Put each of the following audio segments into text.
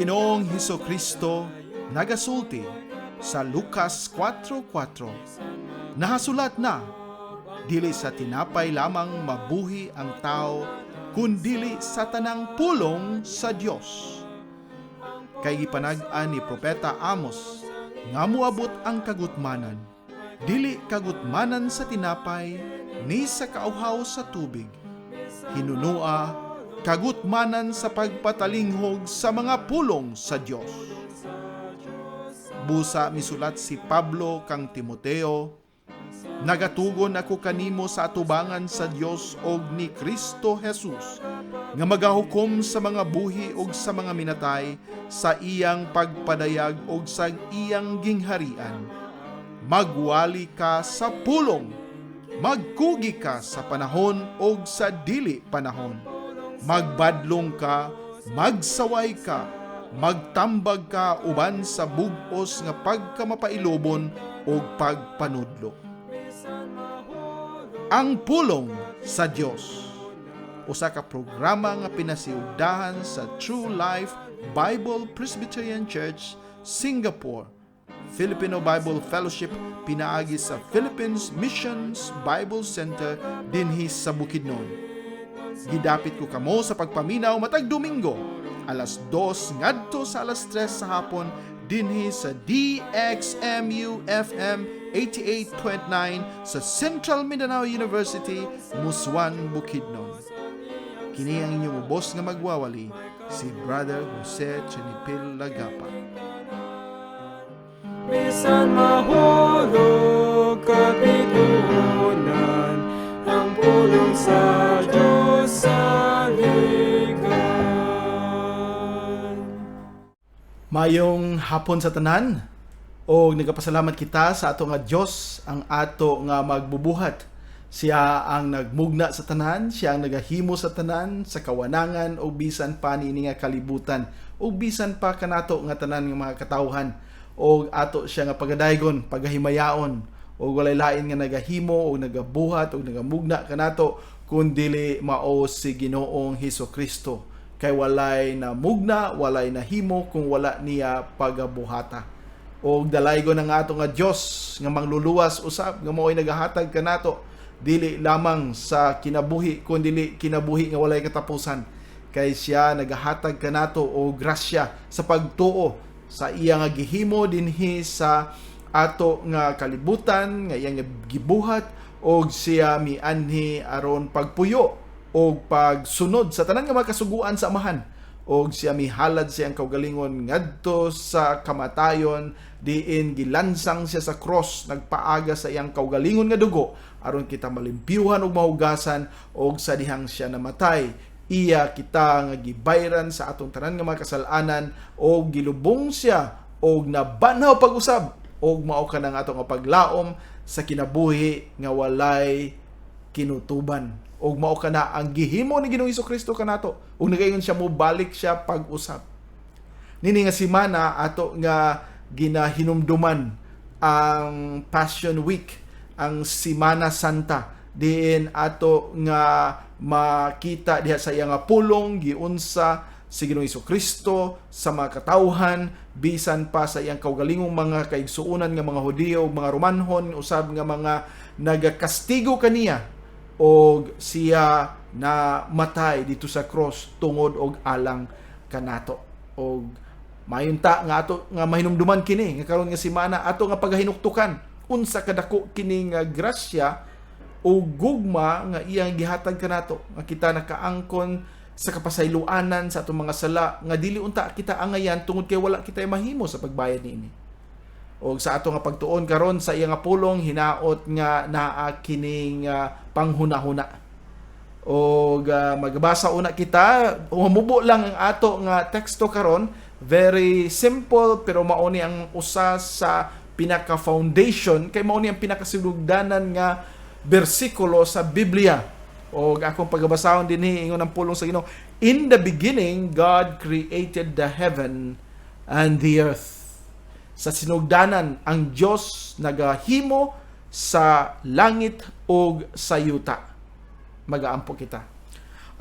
Ginoong Hesukristo nagasulti sa Lucas 4:4. Nahasulat na, dili sa tinapay lamang mabuhi ang tao, kundili sa tanang pulong sa Dios. Kay gipanag-an ni Propeta Amos, nga muabot ang kagutmanan, dili kagutmanan sa tinapay, ni sa kauhaw sa tubig. Hinunua, kagutmanan sa pagpatalinghog sa mga pulong sa Dios. Busa misulat si Pablo kang Timoteo, nagatugon ako kanimo sa atubangan sa Dios og ni Kristo Jesus, nga magahukom sa mga buhi og sa mga minatay sa iyang pagpadayag og sa iyang gingharian. Magwali ka sa pulong, magkugi ka sa panahon og sa dili panahon. Magbadlong ka, magsaway ka, magtambag ka uban sa bug-os nga pagkamapailobon o pagpanudlo. Ang pulong sa Dios, usa ka programa nga pinasiugdahan sa True Life Bible Presbyterian Church, Singapore, Filipino Bible Fellowship pinaagi sa Philippines Missions Bible Center dinhi sa Bukidnon. Gidapit ko kamo sa pagpaminaw matag Domingo, alas 2 ngadto sa alas 3 sa hapon dinhi sa DXMU FM 88.9 sa Central Mindanao University, Muswan, Bukidnon. Kini ang inyong ubos nga magwawali, si Brother Jose Chenipil Lagapa. Bisan mahulog kapitunan, ang pulong sa Diyos sa ligan. Mayong hapon sa tanan, o nagapasalamat kita sa ato nga Dios ang ato nga magbubuhat. Siya ang nagmugna sa tanan, siya ang nagahimo sa tanan, sa kawanangan o bisan pa niini nga kalibutan, o bisan pa kanato nga tanan nga mga katawhan, o ato siya nga pagadaygon, pagahimayaon, o walay lain nga nagahimo o nagabuhat o nagamugna kanato kundili mao si Ginoong Hesukristo. Kay walay na mugna, walay na himo kung wala niya pagabuhata. O dalaygon ang ato nga Dios nga mangluluwas usab nga mao'y nagahatag kanato dili lamang sa kinabuhi kundi kinabuhi nga walay katapusan. Kay siya nagahatag kanato o grasya sa pagtuo sa iya nga gihimo dinhi sa ato nga kalibutan nga iyang gibuhat, og siya mianhi aron pagpuyo og pagsunod sa tanan nga makasuguan sa amahan, og siya mihalad siyang kaugalingon ngadto sa kamatayon diin gilansang siya sa cross, nagpaaga sa iyang kaugalingon nga dugo aron kita malimpyuhan og mahugasan, og sa dihang siya namatay iya kita nga gibayran sa atong tanan nga mga kasalanan, og gilubong siya og nabanhaw pag-usab, og mao ka ng atong paglaom sa kinabuhi nga walay kinutuban, og mao ka na ang gihimo ni Ginoong Hesukristo kanato, og nagayon siya mo balik siya pag-usab. Nini nga semana ato nga ginahinumduman ang Passion Week, ang Semana Santa, diin ato nga makita diha sa iya nga pulong giunsa si Ginoong Hesukristo sa mga katawhan, bisan pa sa iyang kaugalingong mga kaigsuonan nga mga Hudiyo, mga Romanhon, usab nga mga nagakastigo kaniya, og siya na matay dito sa cross tungod og alang kanato. Og mayunta nga ato nga mahinumduman kini nga karon nga semana ato nga pagahinuktukan unsa kadako kini nga grasya o gugma nga iyang gihatag kanato, nga kita nakaangkon sa kapasayloanan sa atong mga sala nga dili unta kita angayan tungod kay wala kita mahimo sa pagbayad niini. O sa ato nga pagtuon karon sa iya nga pulong, hinaot nga naa kining panghuna-huna. O magbasa una kita, umubo lang ang ato nga teksto karon, very simple pero mao ni ang usa sa pinaka-foundation, kay mao ni ang pinakasinugdanan nga bersikulo sa Biblia. O akong pagbasahon dinhi ingon ang pulong sa Ginoo, in the beginning God created the heaven and the earth. Sa sinugdanan ang Dios nagahimo sa langit ug sa yuta. Magaampo kita.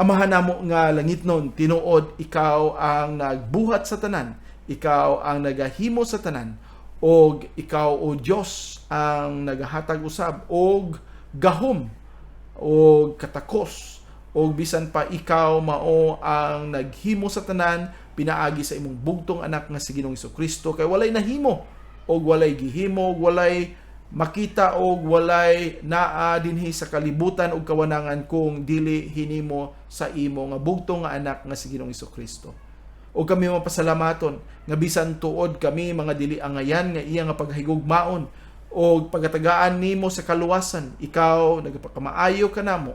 Amahan namo nga langitnon, tinuod ikaw ang nagbuhat sa tanan, ikaw ang nagahimo sa tanan, og ikaw o Dios ang nagahatag usab og gahom og katakos, og bisan pa ikaw mao ang naghimo sa tanan pinaagi sa imong bugtong anak nga si Ginoong Jesucristo, kay walay nahimo og walay gihimo og walay makita og walay naa dinhi sa kalibutan og kawanangan kung dili hinimo sa imo nga bugtong nga anak nga si Ginoong Jesucristo. O kami mapasalamaton nga bisan tuod kami mga dili angayan nga iya nga paghigugmaon o pagatagaan nimo sa kaluwasan, ikaw nagpakamaayo kanamo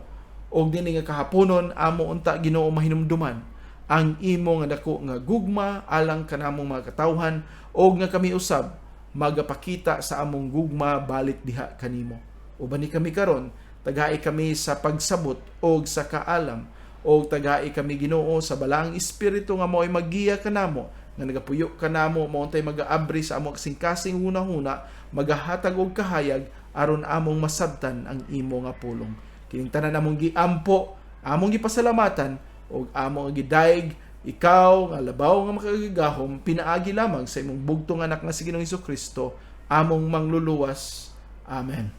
og dinhi nga kahaponon amo unta Ginoo mahinumduman ang imo nga dako nga gugma alang kanamong mga katawhan og nga kami usab magapakita sa among gugma balik diha kanimo. Uban ni kami karon, tagay kami sa pagsabot og sa kaalam, og tagay kami Ginoo sa balaang espiritu nga mo'y maggiya kanamo, nga nagapuyo kanamo mao tay magaabri sa among kasing-kasing hunahuna, magahatag og kahayag aron among masabtan ang imo nga pulong. Kining tanan among giampo, among gipasalamatan og among gidaig. Ikaw nga labaw nga makagagahom, pinaagi lamang sa imong bugtong anak nga si Ginoong Jesucristo, among mangluluwas. Amen.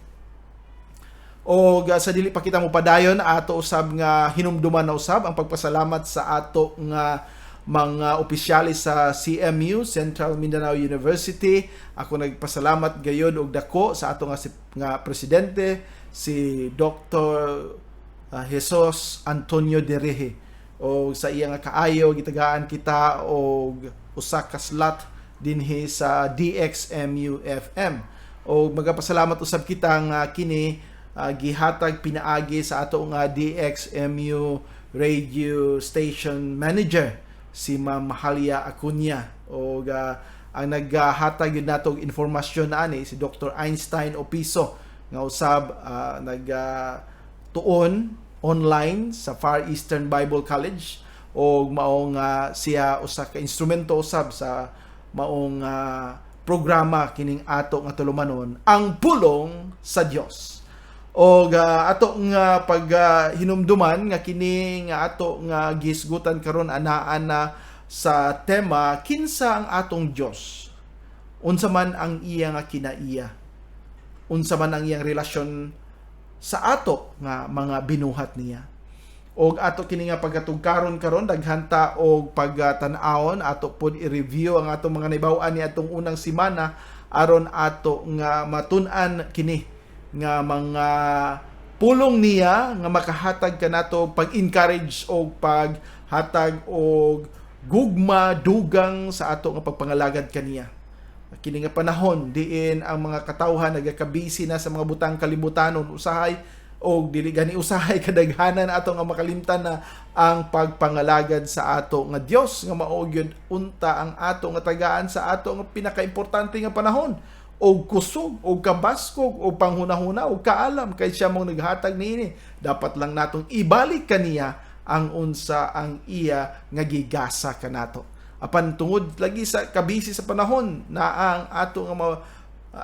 O sa dili pa kita mo padayon, ato usab nga hinumduman na usab ang pagpasalamat sa ato nga mga opisyalis sa CMU, Central Mindanao University. Ako nagpasalamat gayud og dako sa ato nga presidente, si Dr. Jesus Antonio Dereje. O sa iya nga kaayo gitagaan kita og usa ka slot dinhi sa DXMU FM. O magapasalamat usab kita nga kini gihatag pinaagi sa ato nga DXMU radio station manager si Ma'am Mahalia Acuña, o ang naghatag yun natong informasyon na ani si Dr. Einstein Opiso nga usab tuon online sa Far Eastern Bible College, o maong siya usa ka instrumento usab sa maong programa kining ato nga tulumanon, ang pulong sa Dios. O ato nga hinumduman nga kini nga ato nga gisgutan karon anaan na sa tema kinsa ang atong Dios, unsa man ang iya nga kinaiya, unsa man ang iyang relasyon sa ato nga mga binuhat niya. Og ato kini nga pagkatugkaron karon daghanta og pagtan-awon, ato pod i-review ang ato mga nahibaw-an ni atong unang semana aron ato nga matun-an kini nga mga pulong niya nga makahatag kanato pag-encourage og paghatag og gugma dugang sa ato nga pagpangalagad kaniya. Kini nga panahon diin ang mga katawhan nagakabisi na sa mga butang kalibutanon, usahay o dili gani usahay kadaghanan ato nga makalimtan na ang pagpangalagad sa ato nga Dios nga mao gyud unta ang ato nga tagaan sa ato nga pinakaimportante nga panahon, og kusog og kabaskog og panghunahuna og kaalam kay siya mong naghatag niini. Dapat lang natong ibalik kaniya ang unsa ang iya nga gigasa kanato. Apan tungod lagi sa kabisi sa panahon na ang ato nga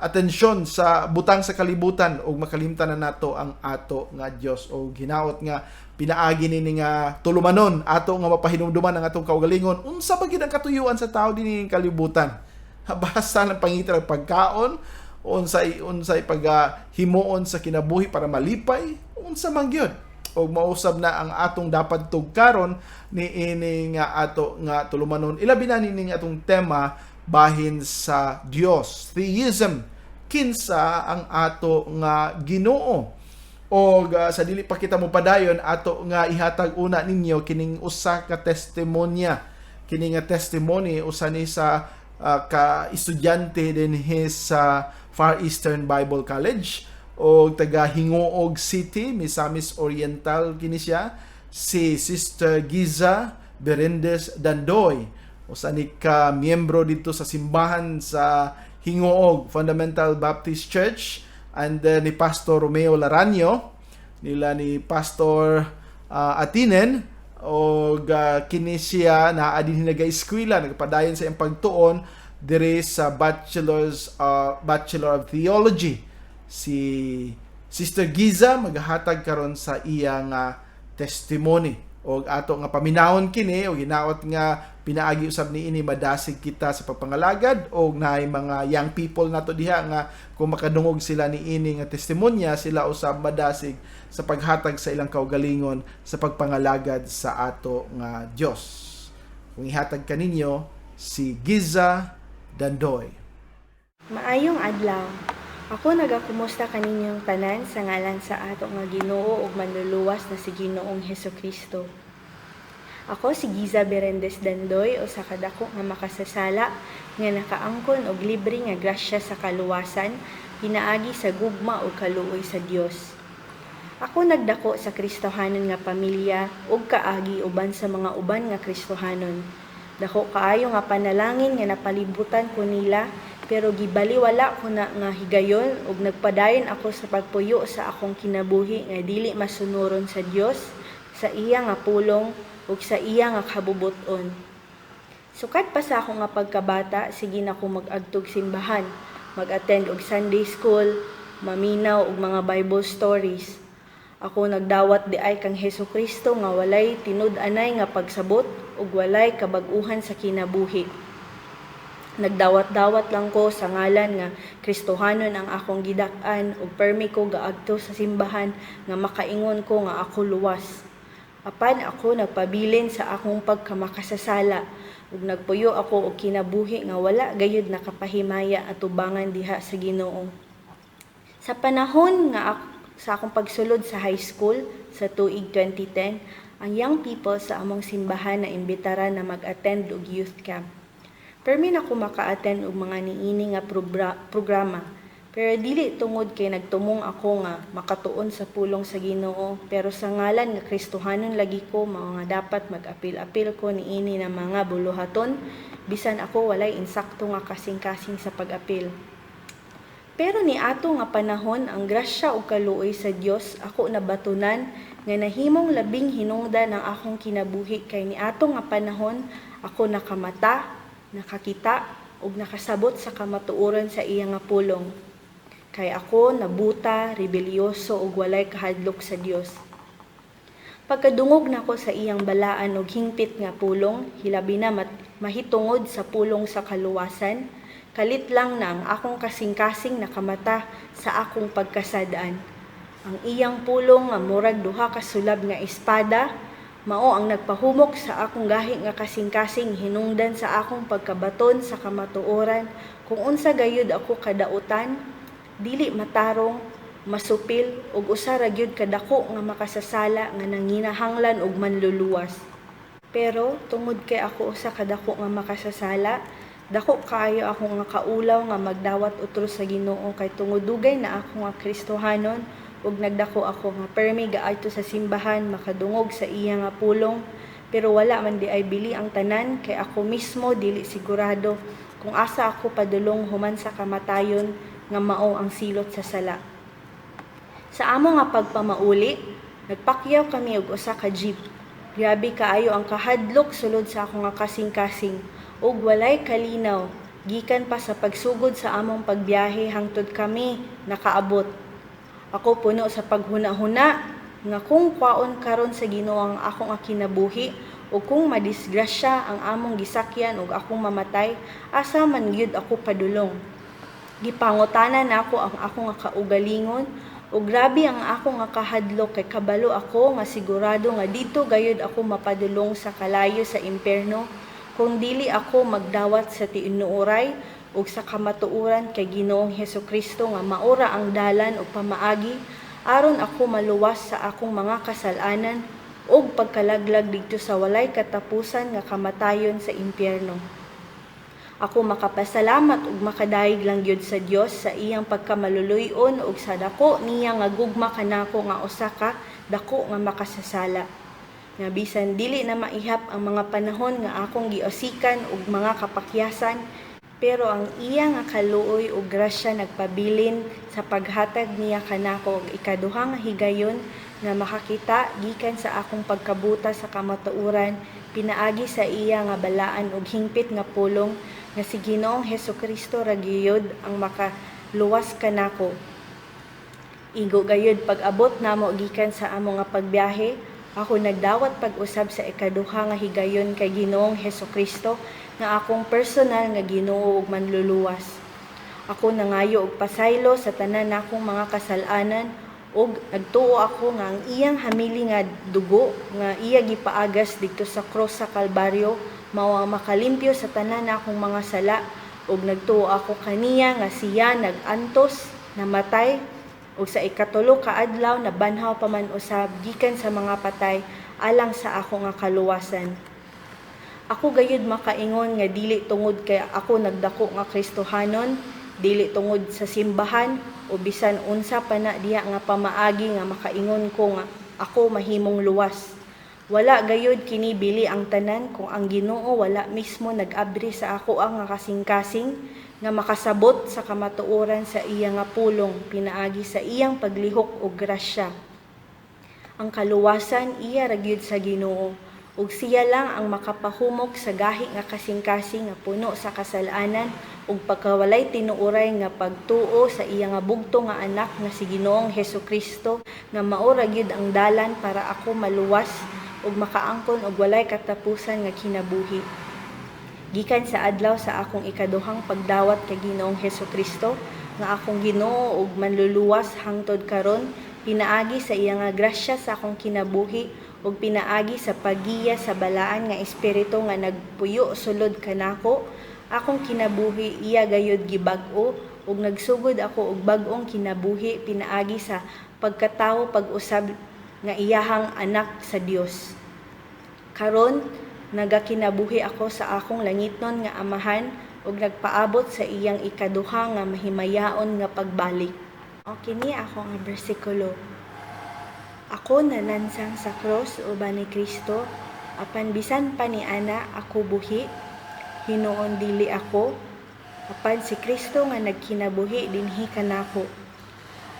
atensyon sa butang sa kalibutan og makalimtan na nato ang ato nga Dios, o hinaot nga pinaagi nini nga tulumanon ato nga mapahinumduman ang atong kaugalingon unsa ba gid ang katuyuan sa tao dinhi kalibutan. Basta lang pangitan ang pagkaon, unsay paghimuon sa kinabuhi para malipay, unsa man gyud. O mausab na ang atong dapat tugkaron ni ini nga ato nga tulumanon. Ilabi na nini nga atong tema bahin sa Dios, theism. Kinsa ang ato nga Ginoo. O sa dili pa kita mo padayon, ato nga ihatag una ninyo kining usa ka testimonya. Kining nga testimony usa ni sa ka estudyante dinhi sa Far Eastern Bible College o taga Hingoog City, Misamis Oriental kini siya, si Sister Giza Berendez Dandoy. Usa ni ka miyembro dito sa simbahan sa Hingoog Fundamental Baptist Church, and ni Pastor Romeo Laranyo, nila ni Pastor Atinen, o kini siya naa din nag-eskwela, nagpadayon sa iyang pagtuon dire sa Bachelor of Theology. Si Sister Giza maghatag karon sa iyang testimony. og ato nga paminahon kini og hinaot nga pinaagi usab niini madasig kita sa pagpangalagad og naay mga young people nato diha nga kung makadungog sila niini nga testimonya sila usab madasig sa paghatag sa ilang kaugalingon sa pagpangalagad sa ato nga Dios. Kung ihatag kaninyo si Giza Dandoy. Maayong adlaw. Ako nagakumusta kaninyong tanan sa ngalan sa ato nga Ginoo ug manluluwas na si Ginoong Hesukristo. Ako si Giza Berendez Dandoy o sa kadako nga makasasala nga nakaangkon og libre nga grasya sa kaluwasan pinaagi sa gugma o kaluoy sa Dios. Ako nagdako sa Kristohanon nga pamilya ug kaagi uban sa mga uban nga Kristohanon. Dako kaayo nga panalangin nga napalibutan ko nila pero gibaliwala ko na nga higayon ug nagpadayon ako sa pagpuyo sa akong kinabuhi nga dili masunuron sa Dios, sa iya nga pulong ug sa iya nga kabubuton. Sukat pa sa akong nga pagkabata, sige na ko mag-agtog simbahan, mag-attend og Sunday school, maminaw og mga Bible stories. Ako nagdawat di ay kang Hesukristo nga walay tinud-anay nga pagsabot ug walay kabag-uhan sa kinabuhi. Nagdawat-dawat lang ko sa ngalan nga Kristohanon ang akong gidak-an ug permi ko gaadto sa simbahan nga makaingon ko nga ako luwas. Apan ako nagpabilin sa akong pagkamakasasala ug nagpuyo ako og kinabuhi nga wala gayud nakapahimaya atubangan diha sa Ginoo. Sa panahon nga sa akong pagsulod sa high school sa tuig 2010, ang young people sa among simbahan na imbitaran na mag-attend og youth camp. Permi na ko maka-attend og mga niini nga programa, pero dili tungod kay nagtumong ako nga makatuon sa pulong sa Ginoo, pero sa ngalan nga Kristohanon lagi ko mga dapat mag-apil-apil ko niini na mga buluhaton, bisan ako walay insakto nga kasing-kasing sa pag-apil. Pero ni ato nga panahon ang grasya ug kaluoy sa Dios ako nabatunan nga nahimong labing hinungdan ang akong kinabuhi kay ni ato nga panahon ako nakamata, nakakita ug nakasabot sa kamatuoran sa iya nga pulong. Kay ako nabuta, rebelyoso ug walay kahadlok sa Dios. Pagkadungog nako sa iyang balaan ug hingpit nga pulong, hilabi na mahitungod sa pulong sa kaluwasan, kalit lang na ang akong kasing-kasing nakamata sa akong pagkasadaan. Ang iyang pulong nga murag duha ka sulab nga espada, mao ang nagpahumok sa akong gahi nga kasing-kasing hinungdan sa akong pagkabaton sa kamatuoran kung unsa gayud ako kadautan, dili matarong, masupil ug usa ra gyud kadako nga makasasala nga nanginahanglan og manluluwas. Pero tungod kay ako usa kadako nga makasasala, dako kaayo ako nga kaulaw nga magdawat utros sa Ginoo kay tungod dugay na ako nga Kristohanon ug nagdako ako nga permi gaadto sa simbahan makadungog sa iya nga pulong, pero wala man di ay bili ang tanan kay ako mismo dili sigurado kung asa ako padulong human sa kamatayon nga mao ang silot sa sala. Sa amo nga pagpamauli, nagpakyaw kami og usa ka jeep. Grabe kaayo ang kahadlok sulod sa ako nga kasing-kasing ug walay kalinaw gikan pa sa pagsugod sa among pagbiyahe hangtod kami nakaabot. Ako puno sa paghuna-huna nga kung kwaon karon sa Ginoo ang akong kinabuhi o kung madisgrasya ang among gisakyan ug akong mamatay, asa man gyud ako padulong. Gipangutanan nako ang akong kaugalingon ug grabe ang akong kahadlok kay kabalo ako nga sigurado nga dito gayud ako mapadulong sa kalayo sa impierno kung dili ako magdawat sa tiinuoray ug sa kamatuoran kay Ginoong Hesukristo nga maura ang dalan ug pamaagi aron ako maluwas sa akong mga kasalanan ug pagkalaglag didto sa walay katapusan nga kamatayon sa impierno. Ako makapasalamat ug makadayeg lang gyud sa Dios sa iyang pagkamaluluy-on ug sa dako niya nga gugma kanako nga usa ka dako nga makasasala. Nga bisan dili na maihap ang mga panahon nga akong giosikan ug mga kapakyasan, pero ang iya nga kaluoy ug grasya nagpabilin sa paghatag niya kanako og ikaduha nga higayon nga makakita gikan sa akong pagkabuta sa kamatuoran pinaagi sa iya nga balaan ug hingpit nga pulong nga si Ginoong Hesukristo ra gyud ang makaluwas kanako. Igo gayud pag-abot namo gikan sa amo nga pagbiyahe, Ako nagdawat pag-usab sa ikaduha nga higayon kay Ginoong Hesukristo nga akong personal nga Ginoo ug manluluwas. Ako nangayo og pasaylo sa tanan nakong mga kasalanan ug nagtuo ako nga ang iyang hamili nga dugo nga iya gipaagas didto sa cross sa Kalbaryo mao ang makalimpyo sa tanan nakong mga sala ug nagtuo ako kaniya nga siya nag-antos, namatay ug sa ikatulo ka adlaw nabanhaw pa man usab gikan sa mga patay alang sa ako nga kaluwasan. Ako gayud makaingon nga dili tungod kay ako nagdako nga Kristohanon, dili tungod sa simbahan o bisan unsa pa na diha nga pamaagi nga makaingon ko nga ako mahimong luwas. Wala gayud kini bili ang tanan kung ang Ginoo wala mismo nag-abri sa ako ang nga kasing-kasing nga makasabot sa kamatuoran sa iya nga pulong pinaagi sa iyang paglihok og grasya. Ang kaluwasan iya ra gyud sa Ginoo ug siya lang ang makapahumok sa gahi nga kasing-kasing nga puno sa kasalanan ug pagkawalay tinuoray nga pagtuo sa iya nga bugto nga anak nga si Ginoong Hesukristo nga mao ra gyud ang dalan para ako maluwas ug makaangkon og walay katapusan nga kinabuhi. Gikan sa adlaw sa akong ikaduhang pagdawat kay Ginoong Hesukristo nga akong Ginoo ug manluluwas hangtod karon, pinaagi sa iya nga grasya sa akong kinabuhi ug pinaagi sa paggiya sa balaan nga espiritu nga nagpuyo sulod kanako, akong kinabuhi iya gayud gibag-o ug nagsugod ako og bag-ong kinabuhi pinaagi sa pagkatawo pag-usab nga iyahang anak sa Dios. Karon nagakinabuhi ako sa akong langitnon nga amahan ug nagpaabot sa iyang ikaduha nga mahimayaon nga pagbalik. O kini ako nga bersikulo. Ako nanansang sa cross uban ni Kristo, apan bisan pa ni ana ako buhi, hinuon dili ako, apan si Kristo nga nagkinabuhi dinhi kanako.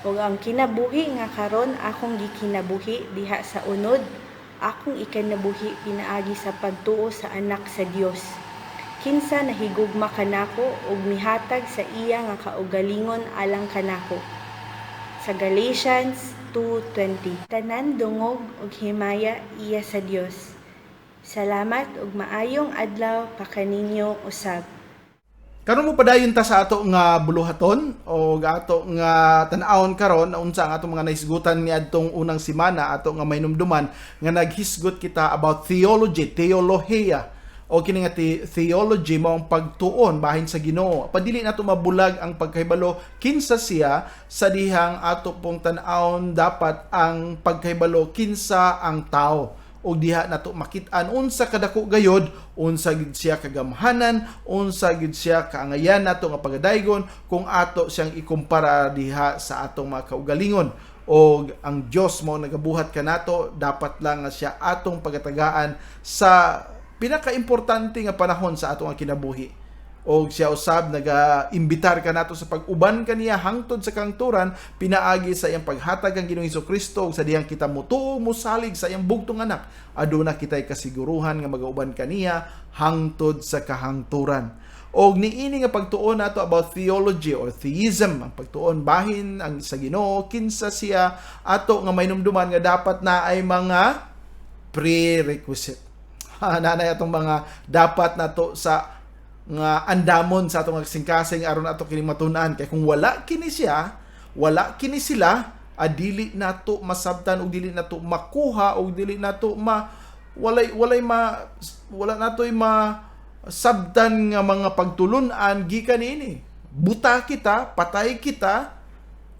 Ug ang kinabuhi nga karon akong gikinabuhi diha sa unod, akong ikanabuhi pinaagi sa pagtuo sa anak sa Dios. Kinsa nahigugma kanako ug mihatag sa iya nga kaugalingon alang kanako. Sa Galatians 2:20, tanan dungog ug himaya iya sa Dios. Salamat ug maayong adlaw pa kaninyo usab. Karon mo padayon ta sa ato nga buluhaton o ato nga tan-awon karon unsa ang ato mga nahisgutan ni adtong unang semana ato nga mainumduman nga naghisgot kita about theology, theologia o kini nga theology mao ang pagtuon bahin sa Ginoo. Padili nato mabulag ang pagkahibalo kinsa siya sa dihang ato pong tan-awon dapat ang pagkahibalo kinsa ang tao. O diha nato makit-an unsa kadako gayod, unsa gid siya kagamhanan, unsa gid siya kaangayan nato nga pagadaygon kung ato siyang ikumpara diha sa atong mga kaugalingon. O ang Dios mo nagabuhat kanato, dapat lang nga siya atong pagatagaan sa pinaka-importante nga panahon sa atong kinabuhi. O siya usab naga-imbitar ka nato sa pag-uban kaniya hangtod sa kangturan pinaagi sa iyang paghatag ang Ginoong Hesukristo sa diyang kita mutuo musalig sa iyang bugtong anak aduna kitay kasiguruhan nga magauban kaniya hangtod sa kahangturan. Og niini nga pagtuon nato about theology or theism, ang pagtuon bahin ang sa Ginoo kinsa siya ato nga mainumduman nga dapat na ay mga prerequisite. Nanay atong mga dapat nato sa nga andamon sa atong kasing-kasing aron ato kini matun-an kay kung wala kini siya, wala kini sila, adili nato masabtan og dili nato makuha og dili nato wala natoy sabtan nga mga pagtulun-an gikan niini. Buta kita, patay kita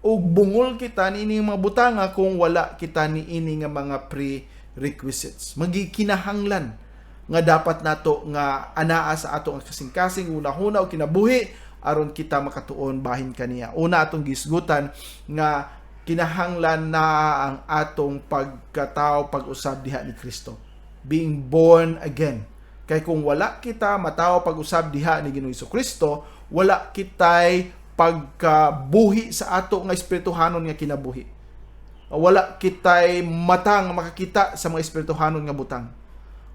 og bungol kita niini mga butanga kung wala kita niini nga mga prerequisites. Magikinahanglan nga dapat nato nga anaa sa atong kasing-kasing una-una o kinabuhi aron kita makatuon bahin kaniya. Una atong gisgutan nga kinahanglan na ang atong pagkatao pag-usab diha ni Kristo. Being born again. Kay kung wala kita matawo pag-usab diha ni Ginoong Hesukristo, wala kitay pagkabuhi sa ato nga espirituhanon nga kinabuhi. Wala kitay matang makakita sa mga espirituhanon nga butang.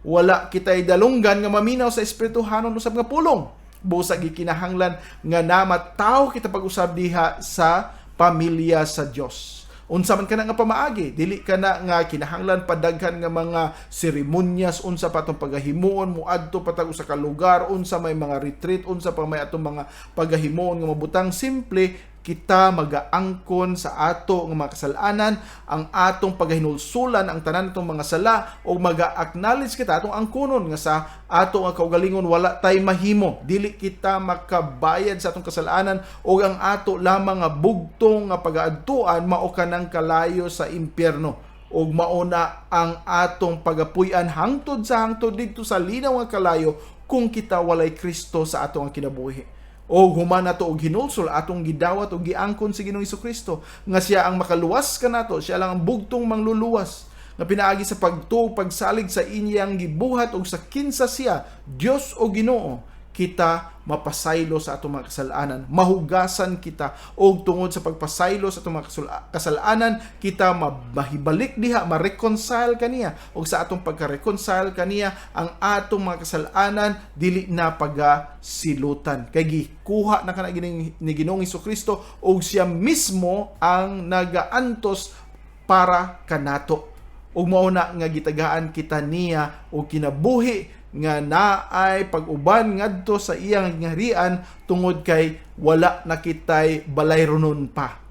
Wala kitay dalunggan nga maminaw sa espirituhanon usab nga pulong. Busa gikinahanglan nga namataw kita pag-usab diha sa pamilya sa Dios. Unsa man kana nga pamaagi, dili kana nga kinahanglan padaghan nga mga seremonyas, unsa pa atong pagahimuon moadto patag usa ka lugar, unsa may mga retreat, unsa pa may atong mga pagahimuon nga mabutang. Simple kita magaangkon sa ato nga mga kasalanan, ang atong pagahinulsulan ang tanan natong mga sala, o maga-acknowledge kita atong angkonon nga sa ato nga kaugalingon wala tay mahimo, dili kita makabayad sa atong kasalanan, o ang ato lamang nga bugtong nga pagaadtuan mao kanang kalayo sa impyerno, ug mauna ang atong pagapuy-an hangtod sa hangtod didto sa linaw nga kalayo kung kita walay Kristo sa atong kinabuhi. O human nato og hinulsol atong gidawat og giangkon si Ginoong Hesukristo nga siya ang makaluwas kanato, siya lang ang bugtong mangluluwas nga pinaagi sa pagtuo pagsalig sa inyang gibuhat og sa kinsa siya Dios o Ginoo, kita mapasaylo sa atong mga kasalanan, mahugasan kita, og tungod sa pagpasaylo sa atong mga kasalanan kita mahibalik diha, ma-reconcile kaniya, og sa atong pagka-reconcile kaniya ang atong mga kasalanan dili na pagasilutan, kay gikuha na kana ni Ginoong Hesukristo, og siya mismo ang nagaantos para kanato, og mao na nga gitagaan kita niya og kinabuhi nga naay pag-uban ngadto sa iyang ngarian, tungod kay wala na kitay balayronon pa.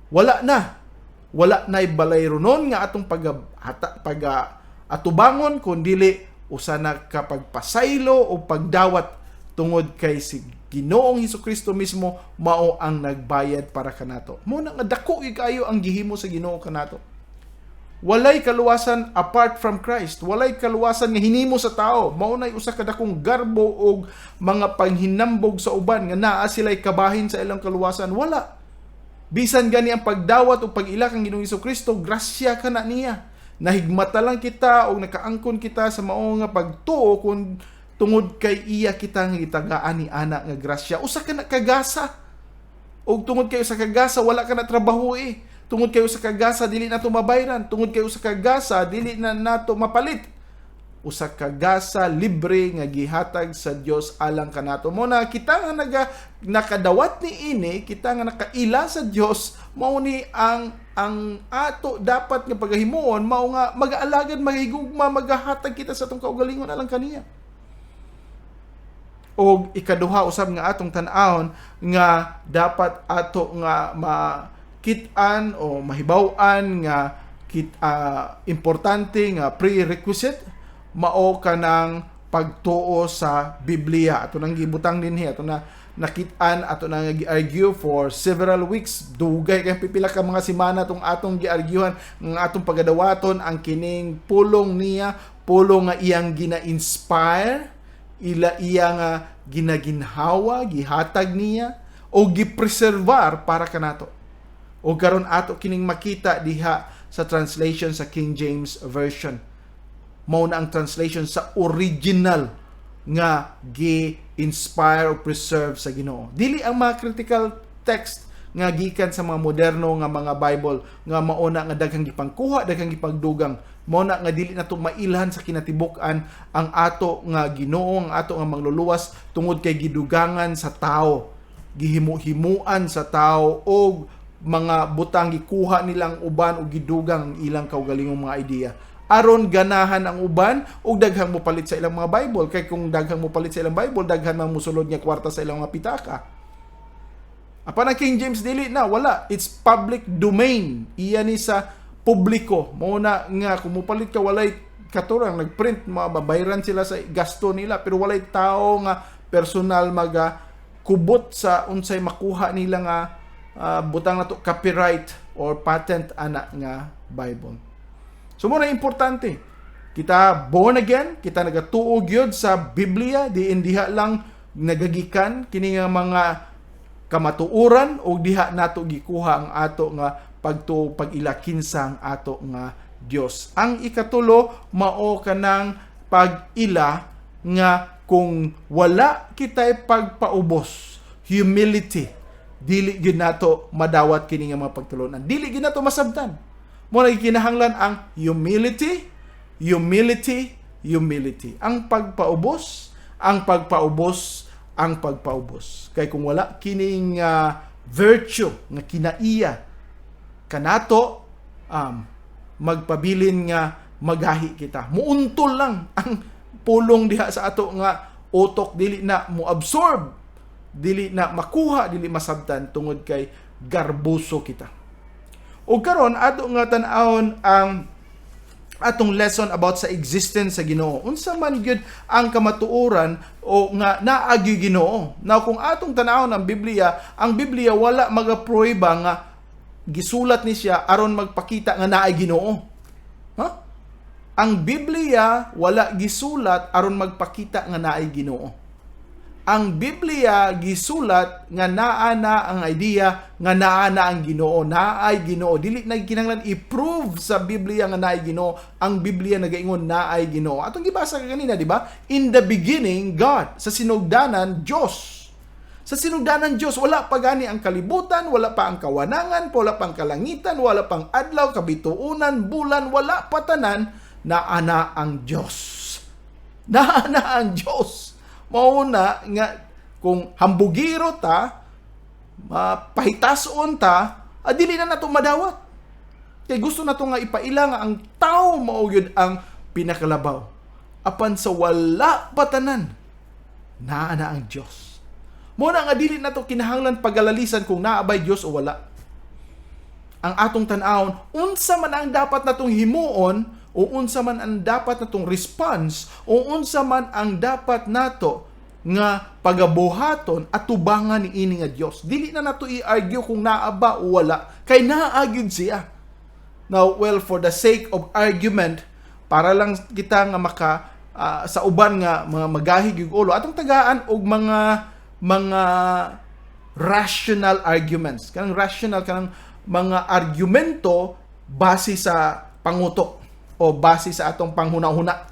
Wala na'y balayronon nga atong atubangon, kundili usa na kapagpasaylo o pagdawat, tungod kay si Ginoong Hesukristo mismo mao ang nagbayad para kanato. Mo na nga dako kayo ang gihimo sa Ginoo kanato. Walay kaluwasan apart from Christ. Walay kaluwasan nga hinimo sa tao. Maunay usa ka dakong garbo og mga panghinambog sa uban nga naa sila'y kabahin sa ilang kaluwasan. Wala. Bisan gani ang pagdawat o pag-ila kang Ginoong Hesukristo, grasya ka na niya. Nahigmata lang kita o nakaangkon kita sa mao nga pagtuo kung tungod kay iya kita nga gitagaan ni ana nga grasya. Usa ka na kagasa. O tungod kay usa kagasa wala ka na trabaho Tungod kayo sa kagasa, dili nato mabayran. Tungod kayo sa kagasa, dili na nato mapalit. Usa kagasa libre nga gihatag sa Dios alang kanato. Mo na kita nga nakadawat ni ini, kita nga nakaila sa Dios, mao ni ang ato dapat nga pagahimuon, mao nga mag-aalagad, maghigugma, magahatag kita sa atong kaugalingon alang kaniya. Og ikaduha usab nga atong tan-awon nga dapat ato nga kitaan o mahibaw-an nga importante nga prerequisite mao kanang pagtuo sa Biblia. Ato nang gibutang dinhi, ato na nakitaan, ato nang gi-argue for several weeks, dugay kay pipila ka mga semana tong atong gi-arguehan ng atong pagadawaton ang kining pulong niya, pulong nga iyang gina-inspire, iya nga ginaginhawa, gihatag niya o gipreservar para kanato. O karon ato kining makita diha sa translation sa King James Version. Mao na ang translation sa original nga gi-inspire o preserve sa Ginoo. Dili ang mga critical text nga gikan sa mga moderno nga mga Bible nga mauna nga daghang gipangkuha, daghang gipagdugang. Mao na nga dili nato mailhan sa kinatibuk-an ang ato nga Ginoo, ang ato nga mangluluwas tungod kay gidugangan sa tao, gihimu-himuan sa tao og mga butang gikuha nilang uban o gidugang ilang kaugalingong mga idea. Aron ganahan ang uban o daghang mopalit sa ilang mga Bible. Kay kung daghang mopalit sa ilang Bible, daghan man musulod nga kwarta sa ilang mga pitaka. Apan ang King James dili na, wala. It's public domain. Iya ni sa publiko. Muna nga, kung mopalit ka, walay katurang, nagprint, mababayran sila sa gasto nila, pero walay tao nga personal kubot sa unsay makuha nila nga butang na to copyright or patent ana nga Bible. So muna importante, kita born again, kita nagatuo gyud sa Biblia, diha lang nagagikan kini nga mga kamatuoran o diha nato gikuha ang ato nga pagtuo pag-ila kinsa ang ato nga Dios. Ang ikatulo mao kanang pag-ila nga kung wala kitay pagpaubos, humility, dili gyud nato madawat kini nga mga pagtulunan, dili gyud nato masabtan. Mo na kinahanglan ang humility. Ang pagpaubos. Kay kung wala kining virtue nga kinaiya kanato magpabilin nga magahi kita. Muuntol lang ang pulong diha sa ato nga utok, dili na mo absorb, dili na makuha, dili masabtan tungod kay garbuso kita. O karon ato nga tan-awon ang atong lesson about sa existence sa Ginoo. Unsa man gyud ang kamatuoran o nga naa gyud Ginoo. Now kung atong tan-awon ang Biblia wala magaprueba nga gisulat ni siya aron magpakita nga naay Ginoo. Ang Biblia wala gisulat aron magpakita nga naay Ginoo. Ang Biblia gisulat nga naa na ang idea nga naa na ang Ginoo, naay Ginoo. Dili na kinahanglan i-prove sa Biblia nga naay Ginoo. Ang Biblia nagaingon naay Ginoo. Atong gibasa kanina, di ba? In the beginning, God. Sa sinugdanan, Dios. Sa sinugdanan Diyos, wala pa gani ang kalibutan, wala pa ang kawanangan, wala pa ang kalangitan, wala pang adlaw, kabituunan, bulan, wala pa tanan, naana ang Diyos. Naana ang Diyos. Mauna nga, kung hambugiro ta, pahitason ta, dili na nato madawat. Kaya gusto na nga ipaila nga ang tao mao yun ang pinakalabaw. Apan sa wala patanan, naana ang Diyos. Muna nga dili na to kinahanglan pagalalisan kung naabay Diyos o wala. Ang atong tan-awon, unsa man ang dapat natong himuon, o unsa man ang dapat natong response, o unsa man ang dapat nato nga pagabuhaton at tubangan ni ini nga Dios. Dili na nato i-argue kung naaba o wala, kay naagyud siya. Now, well, for the sake of argument, para lang kita nga sa uban nga mga magahig yung ulo, atong tagaan og mga rational arguments. Kanang rational, kanang mga argumento base sa pangutok o base sa atong panghuna-huna.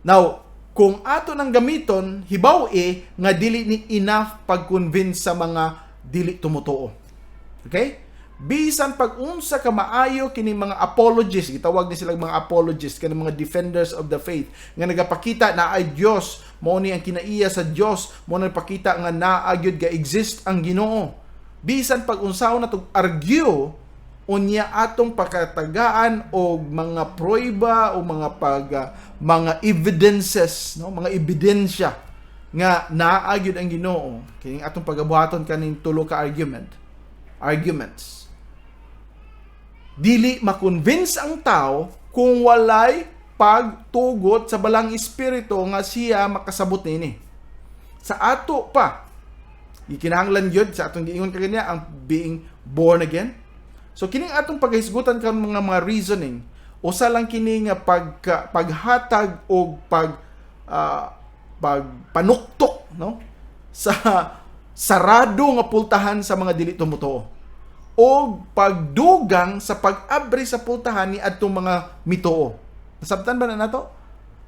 Now, kung ato nang gamiton, hibaw nga dili ni enough pag-convince sa mga dili tumutuo. Okay? Bisan pag-unsa ka maayo kini mga apologists, gitawag ni sila mga apologists, kani mga defenders of the faith, nga nagapakita na ay Dios, mao ni ang kinaiya sa Dios, mao nagpakita nga naa gyud ga exist ang Ginoo. Bisan pag-unsaon natong argue unya atong pakatagaan og mga prueba o mga evidences, no, mga ebidensya nga naa gyud ang Ginoo. Kini atong pagabuhaton kaning tulo ka arguments. Dili makonvince ang tao kung walay pagtugot sa balang espiritu nga siya makasabot nini. Sa ato pa, ikinahanglan yun sa atong giingon kaniya ang being born again. So kining atong paghisgutan kan mga reasoning, usa lang kini nga paghatag og pagpanuktok, no, sa sarado nga pultahan sa mga dili tumutuo, o pagdugang sa pag-abri sa pultahan ni adtong mga mituo. Nasabtan ba na nato?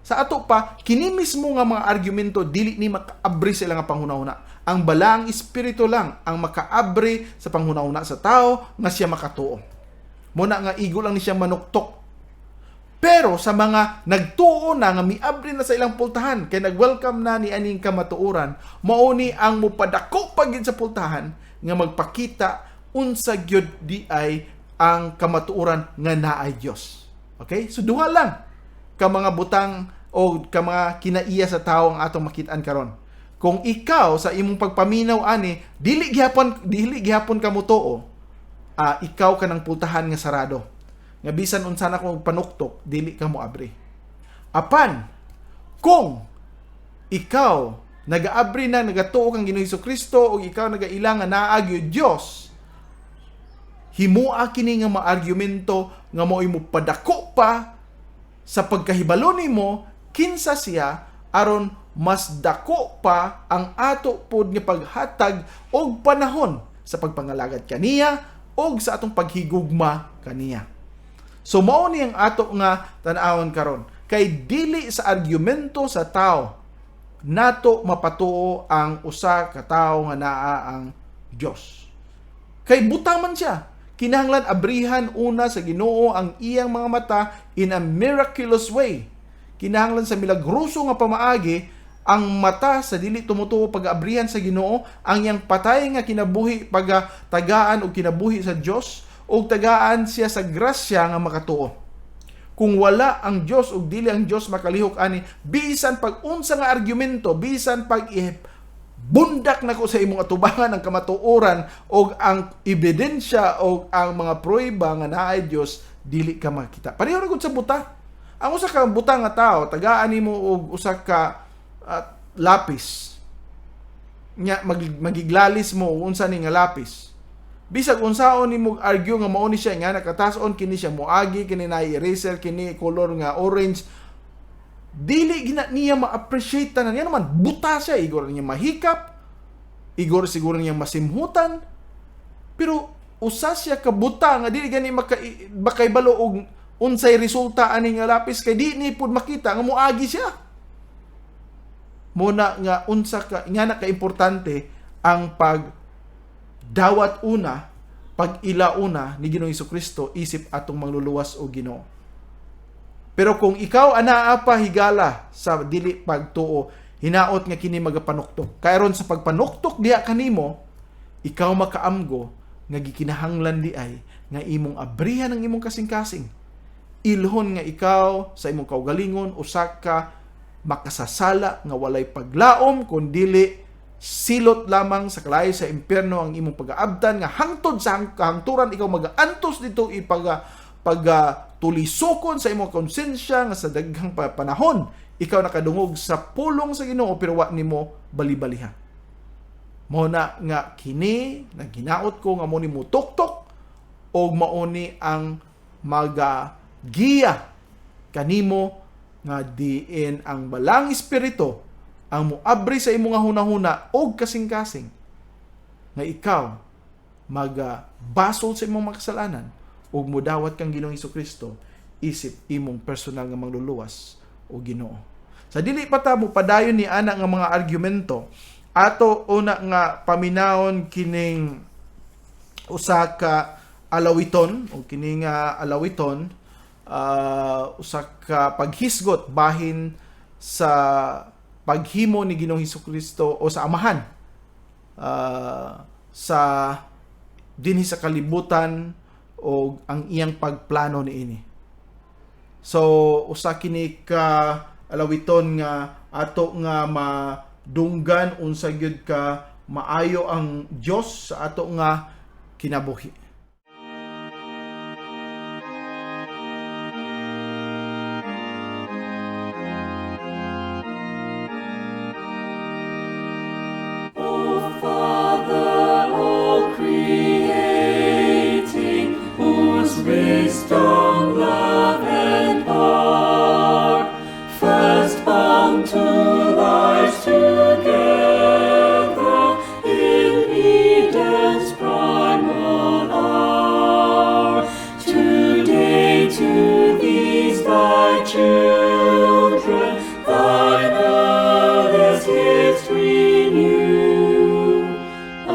Sa ato pa, kini mismo nga mga argumento dili ni makaabri sa ilang panghuna-huna. Ang balang espiritu lang ang makaabri sa panghuna-huna sa tao nga siya makatuo. Muna nga igo lang ni siya manuktok. Pero sa mga nagtuo na nga miabri na sa ilang pultahan, kay nag-welcome na ni aning kamatuoran, mao ni ang mupadako pagid sa pultahan nga magpakita unsa gyud di ay ang kamatuoran nga naay Dios. Okay? So duha lang ka mga butang o ka mga kinaiya sa tao ang atong makitaan karon. Kung ikaw sa imong pagpaminaw ani dili gihapon ka mutuo, ikaw ka ng pultahan nga sarado. Nga bisan unsa na kung panuktok, dili ka mo abri. Apan kung ikaw nagaabri na, nagatuo kang Ginoong Hesukristo o ikaw nagailang nga naa gyud Dios, himua kini nga maargumento nga mo'y mo padako pa sa pagkahibalo nimo kinsa siya aron mas dako pa ang ato pod nga paghatag og panahon sa pagpangalagad kaniya og sa atong paghigugma kaniya. So mao ni ang ato nga tan-awon karon, kay dili sa argumento sa tao nato mapatuo ang usa ka tawo nga naa ang Dios. Kay butang man siya, kinahanglan abrihan una sa Ginoo ang iyang mga mata in a miraculous way. Kinahanglan sa milagroso nga pamaagi ang mata sa dili tumutuo pag-abrihan sa Ginoo, ang iyang patay nga kinabuhi pagatagaan o kinabuhi sa Dios, o tagaan siya sa grasya nga makatuo. Kung wala ang Dios ug dili ang Dios makalihok ani, bisan pag unsa nga argumento, bisan pag bundak nako sa imong atubangan ang kamatuoran o ang ebidensya o ang mga prueba nga naay Dios, dili ka makita. Pareho ra gud sa buta. Ang usa ka buta nga tao, tagaan nimo og usa ka lapis. Nya magiglalis mo unsa ni nga lapis. Bisag unsaon nimo argue nga mao ni siya nga nakatason kini siya moagi kini na eraser kini color nga orange, dili gina niya ma-appreciate tanan. Yan naman buta siya, igor niya mahikap, igor siguro niya masimhutan, pero usa siya ka buta nga dili gani makaibalo og unsay resulta ani nga lapis kay di ni pud makita nga moagi siya. Muna nga unsa ka nga na kaimportante ang dawat una, pag-ila una ni Ginoong Hesukristo isip atong mangluluwas o Ginoo. Pero kung ikaw anaa pa higala sa dili pagtuo, hinaot nga kini magapanuktok. Kayron sa pagpanuktok diha kanimo, ikaw makaamgo nga gikinahanglan di ay nga imong abrihan ang imong kasing-kasing. Ilhon nga ikaw sa imong kaugalingon usa ka makasasala nga walay paglaom kun dili silot lamang sa kalayo sa impyerno ang imong pag-aabtan nga hangtod sa kahangturan ikaw mag-aantos dito tulisokon sa imong konsensya nga sa daghang panahon ikaw nakadungog sa pulong sa Ginoo pero wa nimo bali-balihan. Mao na nga kini naginaot ko nga mo nimo tuktok og mao ni ang giya kanimo nga diin ang balang espiritu ang muabri sa imong hunahuna og kasing-kasing nga ikaw basol sa imong makasalanan ug mudawat kang Ginoong Hesukristo isip imong personal nga mangluluwas o Ginoo. Sa dili pa ta mo padayon ni ana nga mga argumento, ato una nga paminawon kining usa ka alawiton o kining alawiton usa ka paghisgot bahin sa paghimo ni Ginoong Hesukristo o sa Amahan sa dinhi sa kalibutan o ang iyang pagplano niini. So usa kini ka alawiton nga ato nga madunggan unsa gyud ka maayo ang Dios sa ato nga kinabuhi. Wisdom, love, and power, first bound to life together in Eden's primal hour. Today to these thy children, thine earliest history new, a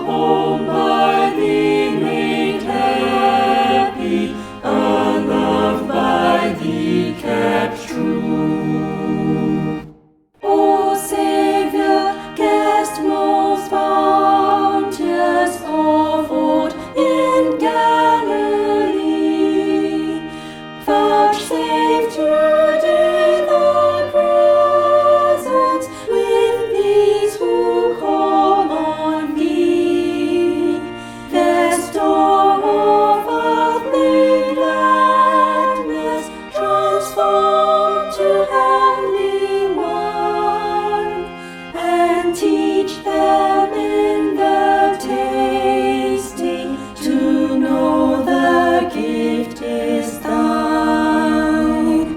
home by thee made happy, a love by thee kept true. O Saviour, guest most bounteous of old in Galilee, vouchsafe today thy presence with these who call on thee. Best door of earthly gladness, transformed to heavenly one, and teach them in the tasting to know the gift is thine.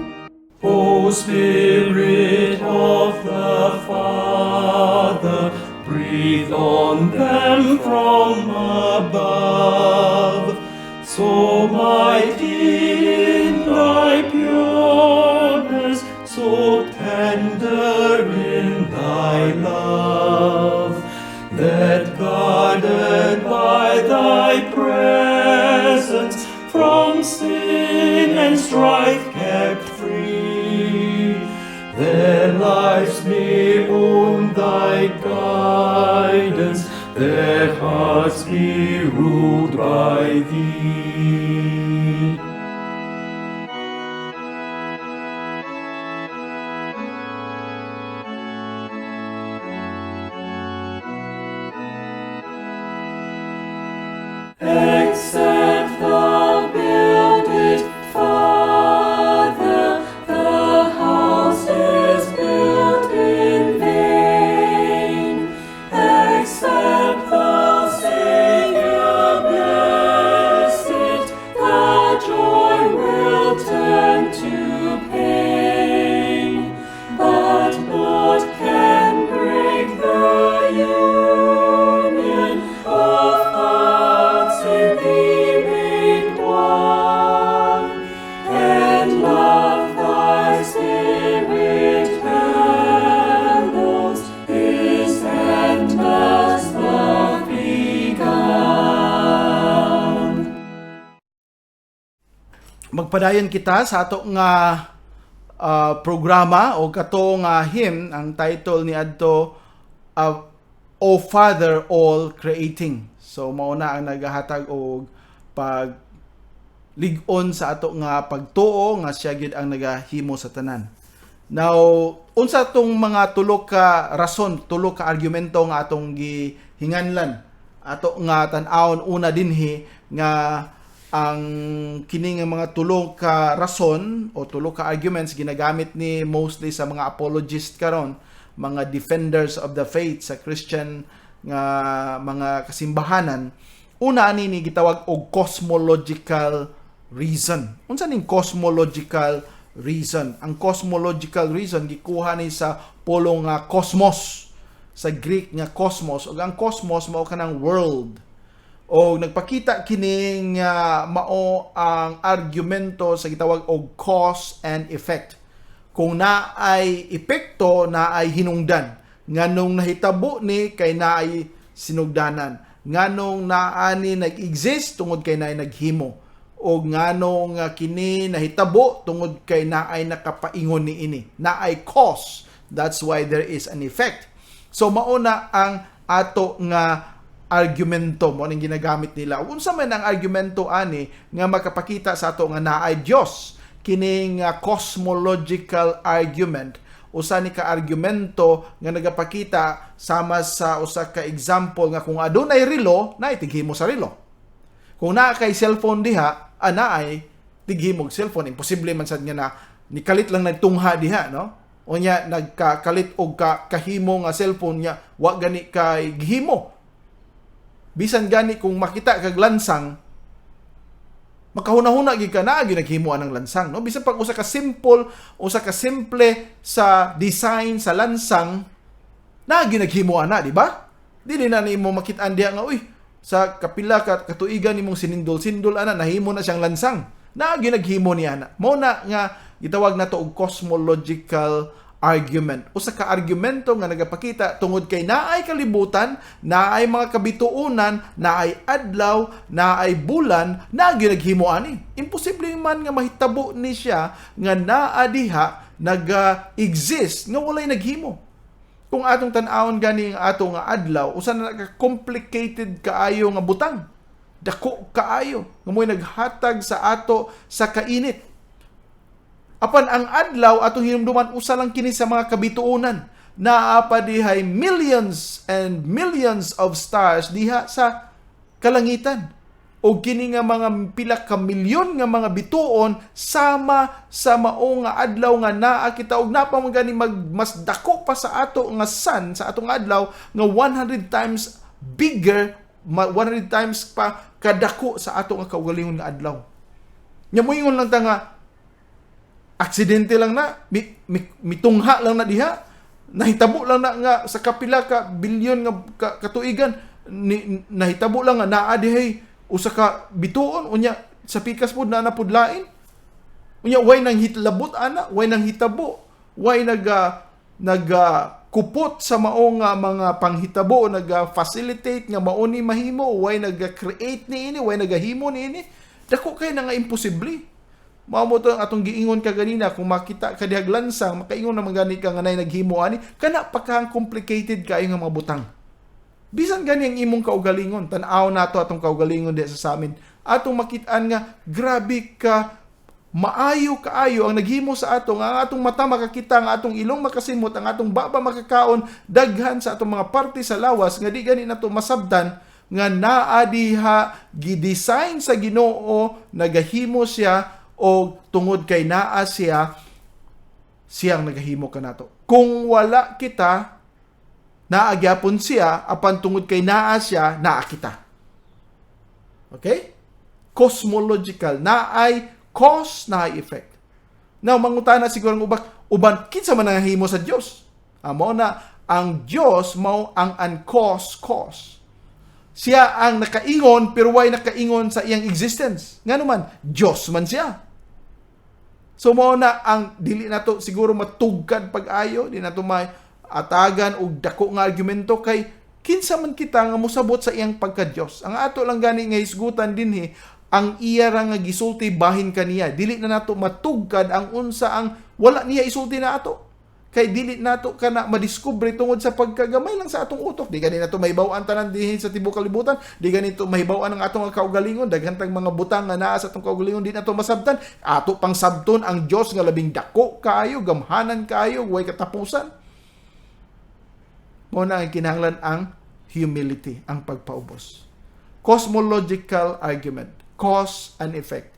O Spirit of the Father, breathe on them from above, so mighty in thy pureness, so tender in thy love, that guarded by thy presence, from sin and strife kept free, their lives may own thy guidance, their hearts be ruled by thee. except thou build it, Father, the house is built in vain. Except thou, Savior, bless it, the joy will turn to pain. But what can break the union of hearts in thee made one? And love thy spirit hallows, is endless love begun. Magpadayon kita sa ato nga programa o kato nga hymn. Ang title ni adto O Father All Creating. So mao na ang nagahatag og pag lig-on sa ato nga pagtuo nga siya gyud ang nagahimo sa tanan. Now, unsa tong mga tulo ka rason, tulo ka argumento nga atong gihinganlan, ato nga tan-awon una dinhi nga ang kini nga mga tulo ka rason o tulo ka arguments ginagamit ni mostly sa mga apologist karon, mga defenders of the faith sa Christian nga mga kasimbahanan. Una ani ni gitawag og cosmological reason. Unsa ning cosmological reason? Ang cosmological reason gikuha ni sa polo nga cosmos, sa Greek nga cosmos, ug ang cosmos mao kanang world. O nagpakita kining mao ang argumento sa gitawag og cause and effect. Kung naay epekto, naay hinungdan. Nganong nahitabo ni kay naay sinugdanan. Nganong naani nag-exist tungod kay naay naghimo. O nganong kini nahitabo tungod kay naay nakapaingon ni ini. Naay cause. That's why there is an effect. So mauna ang ato nga argumento mo ning ginagamit nila. Unsa man ang argumento ani nga makapakita sa ato nga naay Dios, kining cosmological argument, usa ni ka argumento nga nagapakita sama sa usa ka example nga kung adunay relo, naay tighimo sa relo. Kung naa kay cellphone diha, naay tighimog cellphone. Imposible man sad nga na nikalit lang nagtungha diha, no? Unya nagkakalit og kahimo nga cellphone niya, wa gani kay gihimo. Bisan gani kung makita kag lansang, makahuna-huna gid ka na gyud naghimuan ng lansang, no? Bisan pag usa ka simple sa design sa lansang, na gyud naghimuan na, di ba? Dili na nimo makit-an diha nga uy, sa kapila ka katuigan nimong sinindol-sindol ana nahimo na siyang lansang. Na gyud naghimo niya na. Mao na nga gitawag nato og cosmological argument. Usa ka argumento nga nagapakita tungod kay naay kalibutan, naay mga kabituonan, naay adlaw, naay bulan, na ginaghimo ani. Imposible man nga mahitabo ni siya nga naa diha nag-exist nga walay naghimo. Kung atong tan-awon gani ang ato nga adlaw, usa na complicated kaayo nga butang. Dako kaayo nga mo'y naghatag sa ato sa kainit. Apan ang adlaw atong hinumduman usa lang kini sa mga kabituonan. Naa pa dihay millions and millions of stars diha sa kalangitan. O kini nga mga pila ka milyon nga mga bituon sama sa mao nga adlaw nga naa kita og napa man gani mas dako pa sa ato nga sun sa atong adlaw nga 100 times bigger, 100 times pa kadako sa ato nga kaugalingon nga adlaw. Nya moingon lang ta nga aksidente lang na, mitungha lang na diha, nahitabo lang na nga sa kapila ka bilyon nga katuigan, nahitabo lang nga naa dihay usa ka bituon, unya sa pikas pod na napudlain. Unya way nang hitlabot ana, way nang hitabo, way kupot sa mao nga mga panghitabo, facilitate nga mao ni mahimo, way create ni ini, way nagahimo ni ini. Dako kay na nga imposible. Mao mo to atong giingon ka ganina, kung makita ka dihag lansang, makaingon naman gani ka nga nay naghimo ani, kana pa kang complicated kaayo nga mga butang. Bisan gani ang imong kaugalingon, tan-aw nato atong kaugalingon diha sa amin. Atong makit-an nga grabe ka maayo kaayo ang naghimo sa ato, nga atong mata makakita, nga atong ilong makasimot, ang atong baba makakaon, daghan sa atong mga parte sa lawas nga di gani nato masabdan nga naa diha gidesign sa Ginoo, nagahimo siya o tungod kay naa siyang nagahimo kanato. Kung wala kita, naagyapon siya, apan tungod kay naa siya, naa kita. Okay? Cosmological, naay cause, naay effect. Now, mangutana siguro ng uban, kinsa man nangahimo sa Dios? Amo na, ang Dios mao ang uncaused cause. Siya ang nakaingon, pero why nakaingon sa iyang existence? Nga naman, Diyos man siya. So, mao na ang dili nato siguro matugkad pag-ayo, di nato may atagan og dako nga argumento kay kinsa man kita nga mosabot sa iyang pagka-Dios. Ang ato lang gani nga hisgutan dinhi, ang iya ra nga gisulti bahin kaniya. Dili na nato matugkad ang unsa ang wala niya isulti na ato. Kay dili nato kana madiskubre tungod sa pagkagamay lang sa atong utok. Di gani nato mahibaw-an tanan dinhi sa tibuok kalibutan. Di gani nato mahibaw-an ang atong kaugalingon. Daghan tang mga butang nga naa sa atong kaugalingon di nato masabtan. Ato pang sabton ang Dios nga labing dako kaayo, gamhanan kaayo, way katapusan. Mo na ang kinahanglan ang humility, ang pagpaubos. Cosmological argument, cause and effect.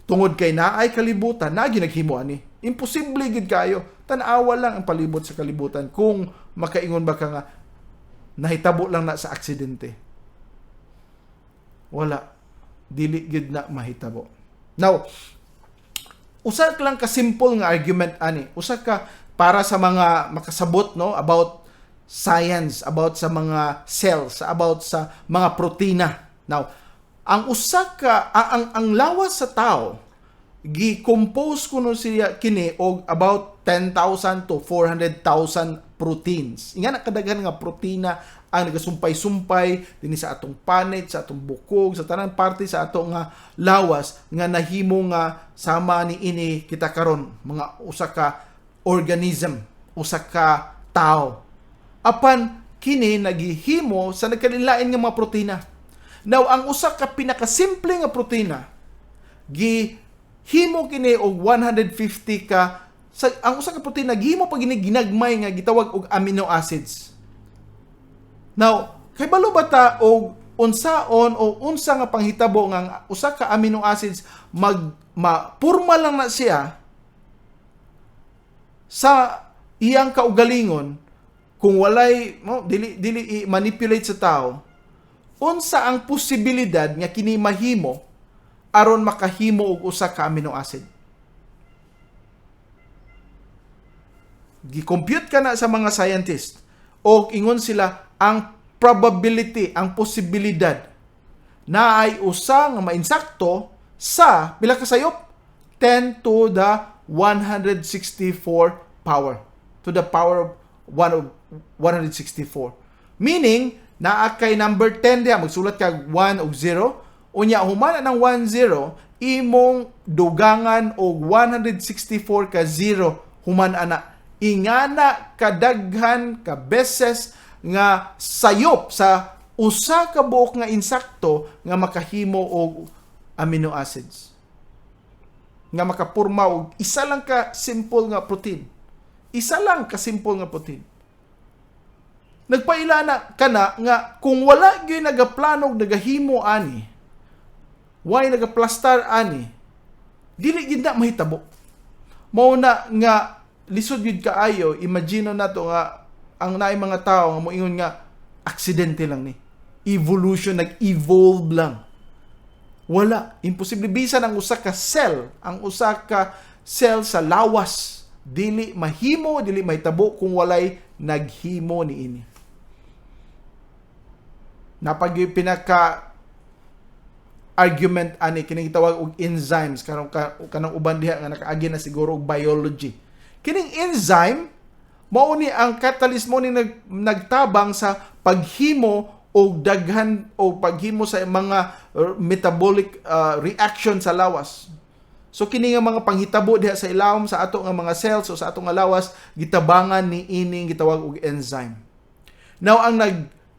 Tungod kay naay kalibutan, na ginaghimo ani. Imposible gid kayo. Tan-awa lang ang palibot sa kalibutan kung makaingon ba ka nga nahitabo lang na sa aksidente. Wala. Dili gid na mahitabo. Now, usa ka lang ka simple nga argument ani. Usa ka para sa mga makasabot no about science, about sa mga cells, about sa mga protina. Now, ang usa ka ang lawas sa tao gi-compose kuno siya kini og about 10,000 to 400,000 proteins. Inga nakadaghan nga protina ang nagasumpay-sumpay dinhi sa atong panit, sa atong bukog, sa tanang parte sa atong nga lawas nga nahimo nga sama ni ini kita karon mga usa ka organism, usa ka tao. Apan kini nagihimo sa nagkalilain nga mga protina. Now ang usa ka pinakasimple nga protina gihimo kini og 150 ka ang usa ka protina gihimo pag ginagmay nga gitawag og amino acids. Now, kay balo ba ta og unsaon o unsa nga panghitabo nga usa ka amino acids mapurma lang na siya sa iyang kaugalingon kung walay dili manipulate sa tao, unsa ang posibilidad nga kini mahimo aron makahimo og usa ka amino acid? Gi-compute ka na sa mga scientist o ingon sila ang probability, ang posibilidad na ay usa nga mainsakto sa pila ka sayop 10 to the 164 power to the power of 164. Meaning, naa kay number 10 diya, magsulat ka 1 o 0, unya humana ng 10, imong dugangan og 164 ka 0 humana na. Ingana kadaghan ka beses nga sayop sa usa ka buok nga insakto nga makahimo og amino acids. Nga makapurma og isa lang ka simple nga protein. Isa lang ka simple nga protein. Nagpailana ka na nga kung wala gyud nagaplano og nagahimo ani, why nagaplastar ani, dili gid na mahitabo. Mao na nga lisod yun kaayo, imagine na to nga, ang naay mga tao nga moingon nga, aksidente lang ni. Evolution, nag-evolve lang. Wala. Imposible. Bisan ang usa ka cell, ang usa ka cell sa lawas, dili mahimo, dili mahitabo kung walay naghimo ni ini. Napag pinaka argument ani kining gitawag og enzymes kanang uban diha nga nakaagi na siguro og biology. Kining enzyme, mao ni ang catalyst mo ni nagtabang sa paghimo o daghan o paghimo sa mga metabolic reaction sa lawas. So kini nga mga panghitabo diha sa ilawom sa ato nga mga cells o sa ato nga lawas gitabangan ni ining gitawag og enzyme. Now ang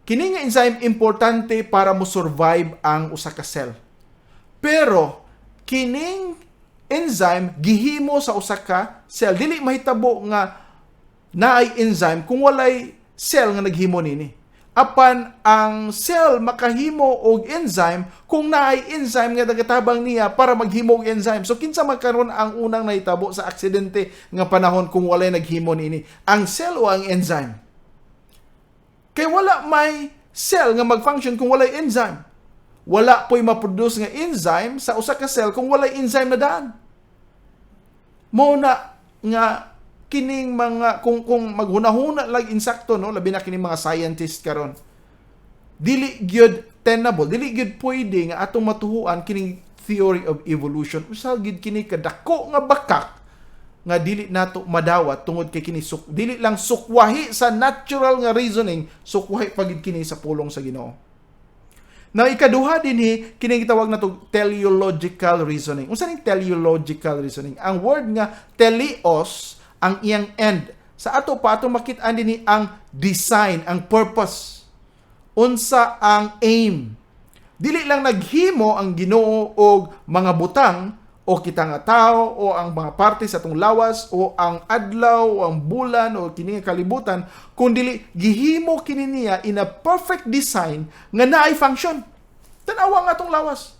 kini nga enzyme importante para mo survive ang usa ka cell. Pero kining enzyme gihimo sa usa ka cell. Dili mahitabo nga naay enzyme kung walay cell nga naghimo nini. apan ang cell makahimo og enzyme kung naay enzyme nga nagatabang niya para maghimo og enzyme. So kinsa magkaron ang unang nahitabo sa aksidente nga panahon kung walay naghimo niini? Ang cell o ang enzyme? Kay wala may cell nga mag-function kung walay enzyme. Wala po'y maproduce nga enzyme sa usa ka cell kung walay enzyme na daan. Mo na nga kining mga kung maghunahuna lang insakto, no, labi na kining mga scientist karon, dili gyud tenable, dili gyud pwede nga atong matuhuan kining theory of evolution. Usa gyud kini kadako nga bakak nga dili nato madawat tungod kay kini dili lang sukwahi sa natural nga reasoning, sukwahi pagid kini sa pulong sa Ginoo. Now, ikaduha dinhi kining gitawag nato teleological reasoning. Unsa ning teleological reasoning? Ang word nga teleos ang iyang end. Sa ato pa ato makit-an dinhi ang design, ang purpose. Unsa ang aim? Dili lang naghimo ang Ginoo og mga butang o kita nga tao o ang mga parte sa atong lawas o ang adlaw o ang bulan o kini nga kalibutan, kundi gihimo kini niya in a perfect design nga naay function. Tanawa nga atong lawas.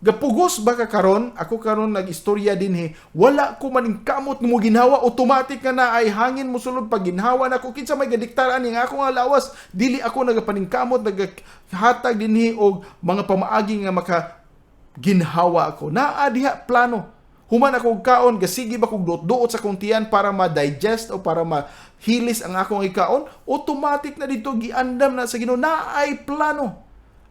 Gapugos ba ka karon? Ako karon nag-istorya dinhi, wala ko maning kamot mo ginhawa, automatic nga naay hangin mosulod pag ginhawa na ko kinsa may gadiktaran nga ako nga lawas, dili ako nagapaningkamot naghatag dinhi og mga pamaagi nga maka ginhawa ako. Naa diha plano. Human ako kaon, gasigi ba kog duot sa kong tiyan para ma-digest o para mahilis ang akong ikaon, automatic na dito giandam na sa Ginoo. Naay plano.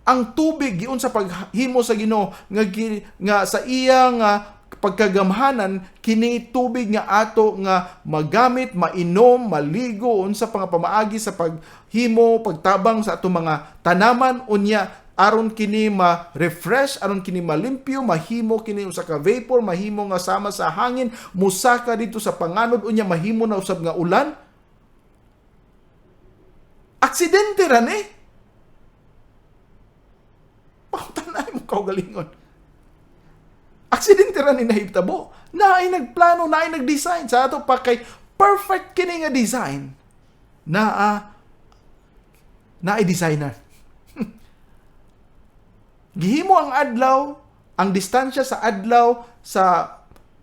Ang tubig giun sa paghimo sa Ginoo nga sa iya nga pagkagamhanan kini tubig nga ato nga magamit, mainom, maligo unsa pang pamaagi sa paghimo, pagtabang sa ato mga tanaman unya aron kini ma-refresh, aron kini malimpyo, mahimo kini usa ka vapor, mahimo nga sama sa hangin, musaka dito sa panganod unya mahimo na usab nga ulan. Aksidente ra ni. Pautanay mo kaugalingon. Aksidente ra ni nahitabo. Naay nagplano, naay nagdesign sa ato pa kay perfect kini nga design. Naay designer. Gihimo ang adlaw, ang distansya sa adlaw sa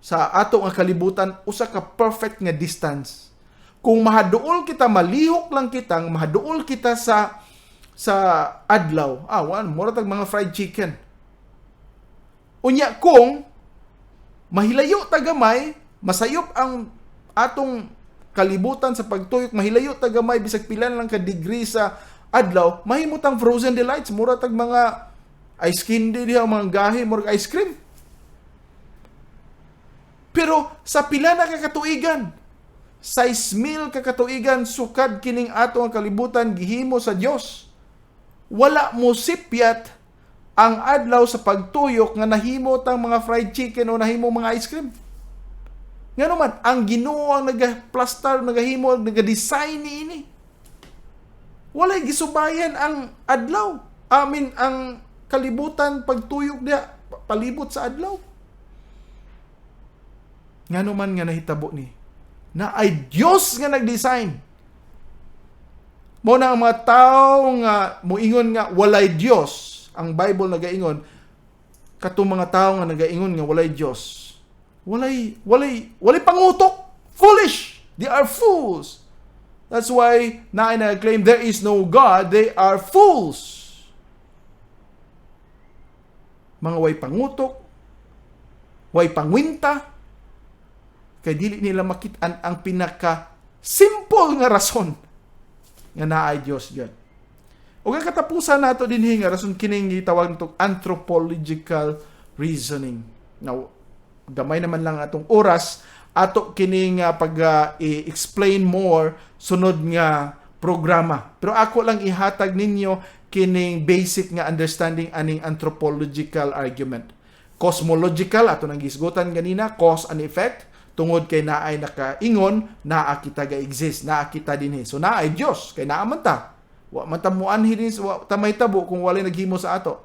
ato nga kalibutan usa ka perfect nga distance. Kung mahaduol kita, malihok lang kita, mahaduol kita sa adlaw. Mura tag mga fried chicken. Unya kung mahilayo tagamay, masayop ang atong kalibutan sa pagtuyok, mahilayo tagamay bisag pila lang ka degree sa adlaw, mahimutang frozen delights, mura tag mga ice candy diha, mga gahi, mura ice cream. Pero sa pila na kakatuigan, 6,000 kakatuigan sukad kining ato ang kalibutan gihimo sa Dios. Wala mo sipyat ang adlaw sa pagtuyok nga nahimo tang mga fried chicken o nahimo mga ice cream. Nga naman, ang Ginoo ang nagaplastar, nagahimo, nagadesign niini. Walay gisubayan ang adlaw. Ang kalibutan pagtuyok dia palibot sa adlaw. Nga naman nga nahitabo ni na ay Dios nga nagdesign. Mo na ang mga tao nga muingon nga walay Dios, ang Bible nagaingon katong mga tao nga nagaingon nga walay Dios. Walay pangutok. Foolish. They are fools. That's why na claim there is no God, they are fools. Mga way pangutok, way pangwinta, kay dili nila makit-an ang pinaka simple nga rason nga naay Dios God. O ang katapusan nato dinhi nga rason kining gitawag nito anthropological reasoning. Now, gamay naman lang atong oras ato kining pag-explain more sunod nga programa. Pero ako lang ihatag ninyo kining basic nga understanding aning anthropological argument. Cosmological ato nang gisgutan ganina, cause and effect. Tungod kay naay nakaingon, naa kita ga-exist, naa kita dinhi. So naay Dios, kay naa man ta. Wa man ta muanhi din, wa ta may tabo kung walay naghimo sa ato.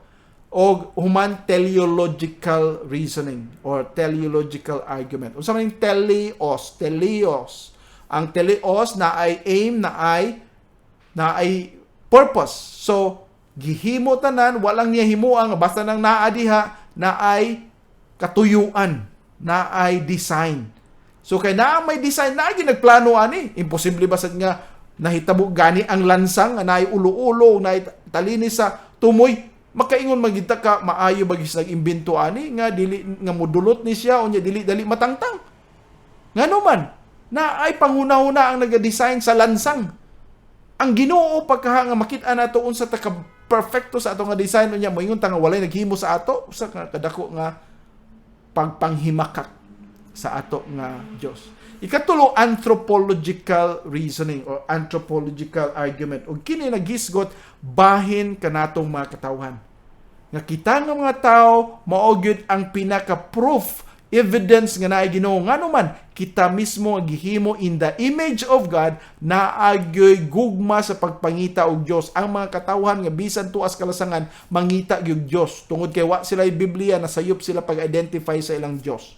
O human teleological reasoning or teleological argument. Unsa man yung teleos? Ang teleos na ay aim, na ay purpose. So, gihimo tanan, walang niya himuang, basta nang naadiha na ay katuyuan, na ay design. So, kay na may design, na ay nagplano ani. Imposible ba sad nga nahitabo gani ang lansang, na ay ulo-ulo, na ay talinis sa tumoy. Makaingon magita ka, maayo bagis nag-imbento ani, nga dili nga modulot ni siya, o niya dili-dali matangtang. Nga naman, na ay panguna-una ang nag-design sa lansang. Ang Ginoo pagka nga makita nato unsa ta ka perfecto sa ato nga design unya, moingon ta nga walay naghimo sa ato, usa ka kadako nga pagpanghimakak sa ato nga Dios. Ikatulo, anthropological reasoning or anthropological argument. O kini naghisgot bahin kanatong mga katawhan. Nga kita nga mga tao mao gyud ang pinaka-proof evidence nga naay Ginoo. Ngano man kita mismo nga gihimo in the image of God, naagyoy gugma sa pagpangita og Dios. Ang mga katawhan nga bisan tuas kalasangan mangita gyud Dios. Tungod kay wa sila Biblia, nasayop sila pag-identify sa ilang Dios.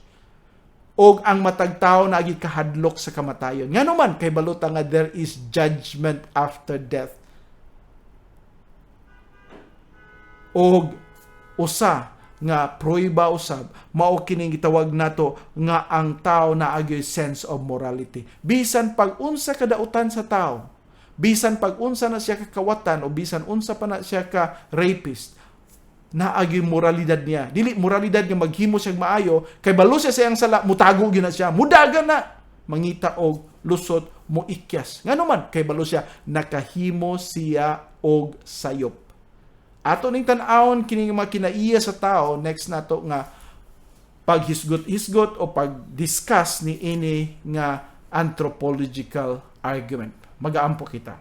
Og ang matag tawo na agi kahadlok sa kamatayon. Ngano man kay baluta nga there is judgment after death. Og usa nga proiba usab mao kining gitawag nato nga ang tao na agi sense of morality. Bisan pag unsa kadautan sa tao, bisan pag unsa na siya kakawatan o bisan unsa pa na siya ka rapist, naagi moralidad niya. Dili moralidad nga maghimo siyang maayo, kay balo siya sa iyang sala, mutago gyud na siya, mudagan na, mangita og lusot, moikyas. Ngano man, kay balo siya, nakahimo siya og sayop. Ato ning tan-awon kining mga kinaiya sa tao, next nato nga paghisgot-hisgot o pag-discuss ni ini nga anthropological argument. Magaampo kita.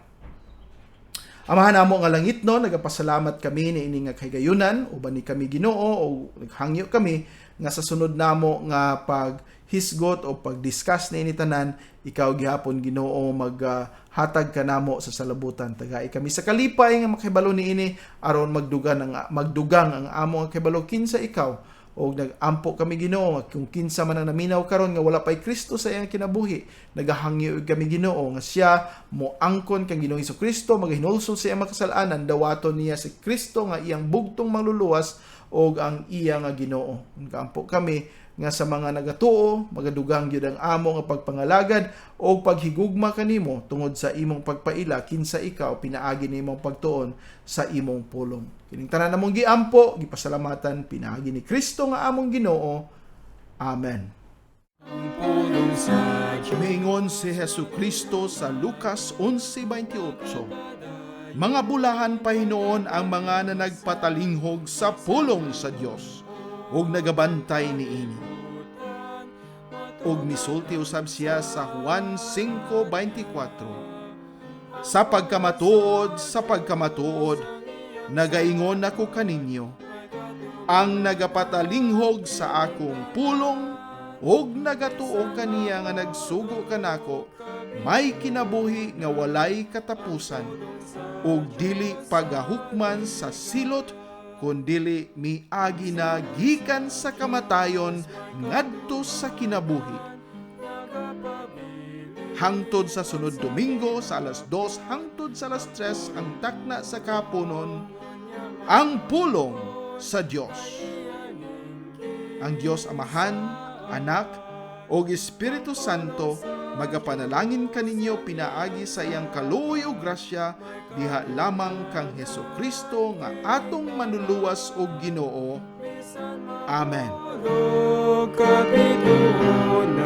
Amahan namo nga langit no, nagapasalamat kami ni ini nga kahigayunan, uban ni kami Ginoo o naghangyo kami nga sa sunod namo nga paghisgot o pag-discuss ni ini tanan, ikaw gihapon Ginoo maghatag kanamo sa salabutan. Tagay kami sa kalipay nga makahibalo ni ini aron magdugang ang amo nga kahibalo kinsa ikaw. O nagampo kami Ginoo kung kinsa man ang naminaw karon nga wala pay Kristo sa iyang kinabuhi, nagahangyo kami Ginoo nga siya moangkon kang Ginoong Hesukristo, magahinulsol sa iyang makasalanan, dawaton niya si Kristo nga iyang bugtong mangluluwas og ang iya nga Ginoo. Nagampo kami nga sa mga nagatuo, magadugang gyud ang amo nga pagpangalagad o paghigugma kanimo tungod sa imong pagpaila kinsa ikaw pinaagi nimong pagtuon sa imong pulong. Kining tanan namong giampo, gipasalamatan pinaagi ni Kristo nga among Ginoo. Amen. Ang pulong sa Diyos. Mingon si Hesukristo sa Lucas 11:28. Mga bulahan pa hinoon ang mga nagpatalinghog sa pulong sa Dios ug nagabantay niini. Ug misulti usab siya sa Juan 5:24. Sa pagkamatuod, nagaingon ako kaninyo, ang nagapatalinghog sa akong pulong ug nagatuo kaniya nga nagsugo kanako, may kinabuhi nga walay katapusan, ug dili pagahukman sa silot, kundili miagi na gikan sa kamatayon ngadto sa kinabuhi. Hangtod sa sunod Domingo sa alas 2 hangtod sa alas 3 ang takna sa kapunon, ang pulong sa Dios. Ang Dios Amahan, Anak, o Espiritu Santo, magapanalangin kaninyo pinaagi sa iyang kaluoy o grasya, diha lamang kang Hesukristo nga atong manluluwas o Ginoo. Amen. Kapitulo na